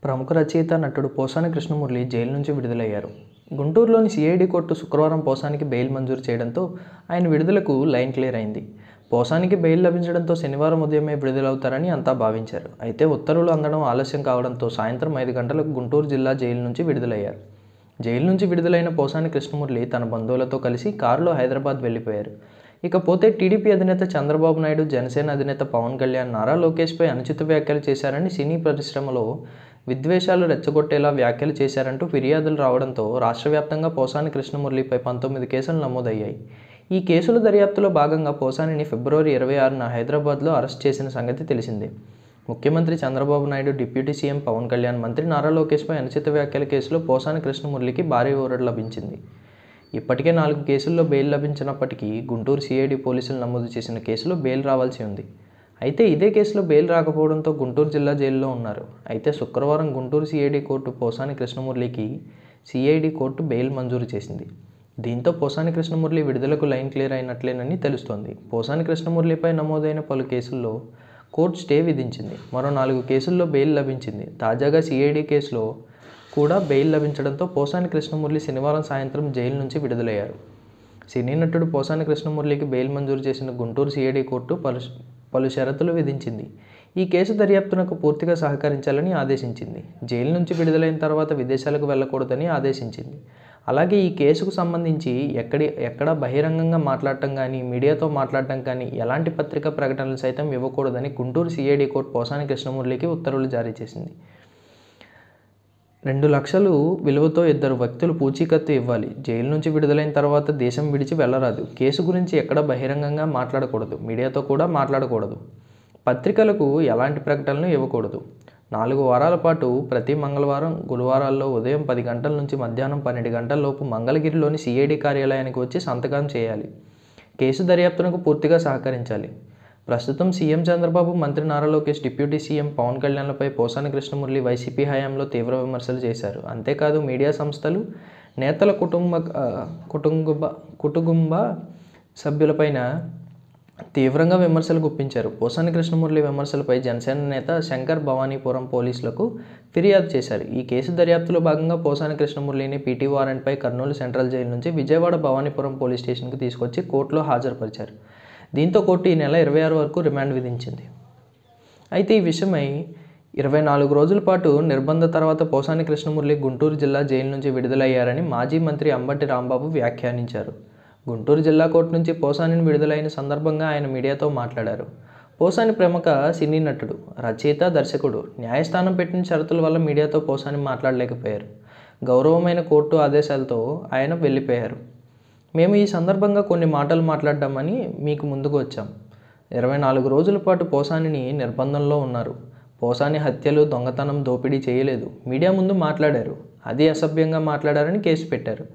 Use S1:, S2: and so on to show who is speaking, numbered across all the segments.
S1: ప్రముఖ రచయిత నటుడు పోసాని కృష్ణమురళి జైలు నుంచి విడుదలయ్యారు. గుంటూరులోని సిఐడి కోర్టు శుక్రవారం పోసానికి బెయిల్ మంజూరు చేయడంతో ఆయన విడుదలకు లైన్ క్లియర్ అయింది. పోసానికి బెయిల్ లభించడంతో శనివారం ఉదయమే విడుదలవుతారని అంతా భావించారు. అయితే ఉత్తర్వులు అందడం ఆలస్యం కావడంతో సాయంత్రం 5 గంటలకు గుంటూరు జిల్లా జైలు నుంచి విడుదలయ్యారు. జైలు నుంచి విడుదలైన పోసాని కృష్ణమురళి తన బంధువులతో కలిసి కారులో హైదరాబాద్ వెళ్లిపోయారు. ఇకపోతే టీడీపీ అధినేత చంద్రబాబు నాయుడు, జనసేన అధినేత పవన్ కళ్యాణ్ నారా లోకేష్పై అనుచిత వ్యాఖ్యలు చేశారని, సినీ పరిశ్రమలో విద్వేషాలు రెచ్చగొట్టేలా వ్యాఖ్యలు చేశారంటూ ఫిర్యాదులు రావడంతో రాష్ట్ర వ్యాప్తంగా పోసాని కృష్ణమురళిపై 19 కేసులు నమోదయ్యాయి. ఈ కేసుల దర్యాప్తులో భాగంగా పోసానిని ఫిబ్రవరి 26న హైదరాబాద్లో అరెస్ట్ చేసిన సంగతి తెలిసిందే. ముఖ్యమంత్రి చంద్రబాబు నాయుడు, డిప్యూటీ సీఎం పవన్ కళ్యాణ్, మంత్రి నారా లోకేష్పై అనుచిత వ్యాఖ్యల కేసులో పోసాని కృష్ణమురళికి భారీ ఊరట లభించింది. ఇప్పటికే 4 కేసుల్లో బెయిల్ లభించినప్పటికీ గుంటూరు సిఐడి పోలీసులు నమోదు చేసిన కేసులో బెయిల్ రావాల్సి ఉంది. అయితే ఇదే కేసులో బెయిల్ రాకపోవడంతో గుంటూరు జిల్లా జైలులో ఉన్నారు. అయితే శుక్రవారం గుంటూరు సిఐడి కోర్టు పోసాని కృష్ణమురళికి సిఐడి కోర్టు బెయిల్ మంజూరు చేసింది. దీంతో పోసాని కృష్ణమురళి విడుదలకు లైన్ క్లియర్ అయినట్లేనని తెలుస్తోంది. పోసాని కృష్ణమురళిపై నమోదైన పలు కేసుల్లో కోర్టు స్టే విధించింది. మరో 4 కేసుల్లో బెయిల్ లభించింది. తాజాగా సిఐడి కేసులో కూడా బెయిల్ లభించడంతో పోసాని కృష్ణమురళి శనివారం సాయంత్రం జైలు నుంచి విడుదలయ్యారు. సినీ నటుడు పోసాని కృష్ణమురళికి బెయిల్ మంజూరు చేసిన గుంటూరు సిఐడి కోర్టు పలు షరతులు విధించింది. ఈ కేసు దర్యాప్తునకు పూర్తిగా సహకరించాలని ఆదేశించింది. జైలు నుంచి విడుదలైన తర్వాత విదేశాలకు వెళ్లకూడదని ఆదేశించింది. అలాగే ఈ కేసుకు సంబంధించి ఎక్కడా బహిరంగంగా మాట్లాడటం కానీ, మీడియాతో మాట్లాడటం కానీ, ఎలాంటి పత్రికా ప్రకటనలు సైతం ఇవ్వకూడదని గుంటూరు సిఐడి కోర్టు పోసాని కృష్ణమురళికి ఉత్తర్వులు జారీ చేసింది. 2 లక్షలు విలువతో 2 వ్యక్తులు పూచీకత్తు ఇవ్వాలి. జైలు నుంచి విడుదలైన తర్వాత దేశం విడిచి వెళ్లరాదు. కేసు గురించి ఎక్కడ బహిరంగంగా మాట్లాడకూడదు. మీడియాతో కూడా మాట్లాడకూడదు. పత్రికలకు ఎలాంటి ప్రకటనలు ఇవ్వకూడదు. 4 వారాల పాటు ప్రతి మంగళవారం, గురువారాల్లో ఉదయం 10 గంటల నుంచి మధ్యాహ్నం 12 గంటల లోపు మంగళగిరిలోని సిఐడి కార్యాలయానికి వచ్చి సంతకం చేయాలి. కేసు దర్యాప్తునకు పూర్తిగా సహకరించాలి. ప్రస్తుతం సీఎం చంద్రబాబు, మంత్రి నారా లోకేష్, డిప్యూటీ సీఎం పవన్ కళ్యాణ్లపై పోసాని కృష్ణమురళి వైసీపీ హయాంలో తీవ్ర విమర్శలు చేశారు. అంతేకాదు మీడియా సంస్థలు, నేతల కుటుంబ సభ్యులపైన తీవ్రంగా విమర్శలు గుప్పించారు. పోసాని కృష్ణమురళి విమర్శలపై జనసేన నేత శంకర్ భవానీపురం పోలీసులకు ఫిర్యాదు చేశారు. ఈ కేసు దర్యాప్తులో భాగంగా పోసాని కృష్ణమురళిని పీటీ వారెంట్పై కర్నూలు సెంట్రల్ జైలు నుంచి విజయవాడ భవానీపురం పోలీస్ స్టేషన్కు తీసుకొచ్చి కోర్టులో హాజరుపరిచారు. దీంతో కోర్టు ఈ నెల 26 వరకు రిమాండ్ విధించింది. అయితే ఈ విషయమై 24 రోజుల పాటు నిర్బంధ తర్వాత పోసాని కృష్ణమురళి గుంటూరు జిల్లా జైలు నుంచి విడుదలయ్యారని మాజీ మంత్రి అంబటి రాంబాబు వ్యాఖ్యానించారు. గుంటూరు జిల్లా కోర్టు నుంచి పోసానిని విడుదలైన సందర్భంగా ఆయన మీడియాతో మాట్లాడారు. పోసాని ప్రముఖ సినీ నటుడు, రచయిత, దర్శకుడు. న్యాయస్థానం పెట్టిన షరతుల వల్ల మీడియాతో పోసాని మాట్లాడలేకపోయారు. గౌరవమైన కోర్టు ఆదేశాలతో ఆయన వెళ్ళిపోయారు. మేము ఈ సందర్భంగా కొన్ని మాటలు మాట్లాడ్డామని మీకు ముందుకు వచ్చాం. 24 రోజుల పాటు పోసానిని నిర్బంధంలో ఉన్నారు. పోసాని హత్యలు, దొంగతనం, దోపిడీ చేయలేదు. మీడియా ముందు మాట్లాడారు. అది అసభ్యంగా మాట్లాడారని కేసు పెట్టారు.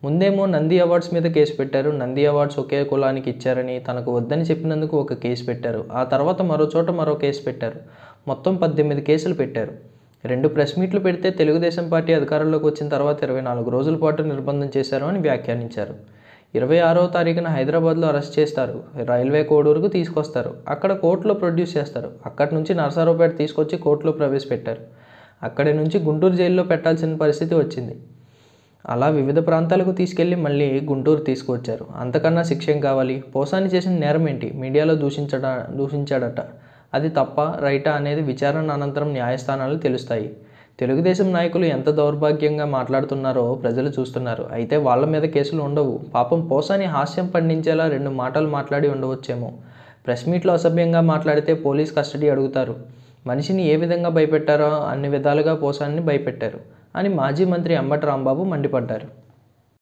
S1: ముందేమో నంది అవార్డ్స్ మీద కేసు పెట్టారు. నంది అవార్డ్స్ ఒకే కులానికి ఇచ్చారని, తనకు వద్దని చెప్పినందుకు ఒక కేసు పెట్టారు. ఆ తర్వాత మరో చోట మరో కేసు పెట్టారు. మొత్తం 18 కేసులు పెట్టారు. 2 ప్రెస్ మీట్లు పెడితే తెలుగుదేశం పార్టీ అధికారంలోకి వచ్చిన తర్వాత 24 రోజుల పాటు నిర్బంధం చేశారు అని వ్యాఖ్యానించారు. 26వ తారీఖున హైదరాబాద్లో అరెస్ట్ చేస్తారు. రైల్వే కోడూరుకు తీసుకొస్తారు. అక్కడ కోర్టులో ప్రొడ్యూస్ చేస్తారు. అక్కడి నుంచి నరసరావుపేట తీసుకొచ్చి కోర్టులో ప్రవేశపెట్టారు. అక్కడి నుంచి గుంటూరు జైల్లో పెట్టాల్సిన పరిస్థితి వచ్చింది. అలా వివిధ ప్రాంతాలకు తీసుకెళ్లి మళ్ళీ గుంటూరు తీసుకువచ్చారు. అంతకన్నా శిక్ష ఏం కావాలి? పోసాని చేసిన నేరం ఏంటి? మీడియాలో దూషించాడట. అది తప్ప, రైటా అనేది విచారణ అనంతరం న్యాయస్థానాలు తెలుస్తాయి. తెలుగుదేశం నాయకులు ఎంత దౌర్భాగ్యంగా మాట్లాడుతున్నారో ప్రజలు చూస్తున్నారు. అయితే వాళ్ళ మీద కేసులు ఉండవు. పాపం పోసాని హాస్యం పండించేలా 2 మాటలు మాట్లాడి ఉండవచ్చేమో. ప్రెస్ మీట్లో అసభ్యంగా మాట్లాడితే పోలీస్ కస్టడీ అడుగుతారు. మనిషిని ఏ విధంగా భయపెట్టారో అన్ని విధాలుగా పోసానిని భయపెట్టారు అని మాజీ మంత్రి అంబటి రాంబాబు మండిపడ్డారు.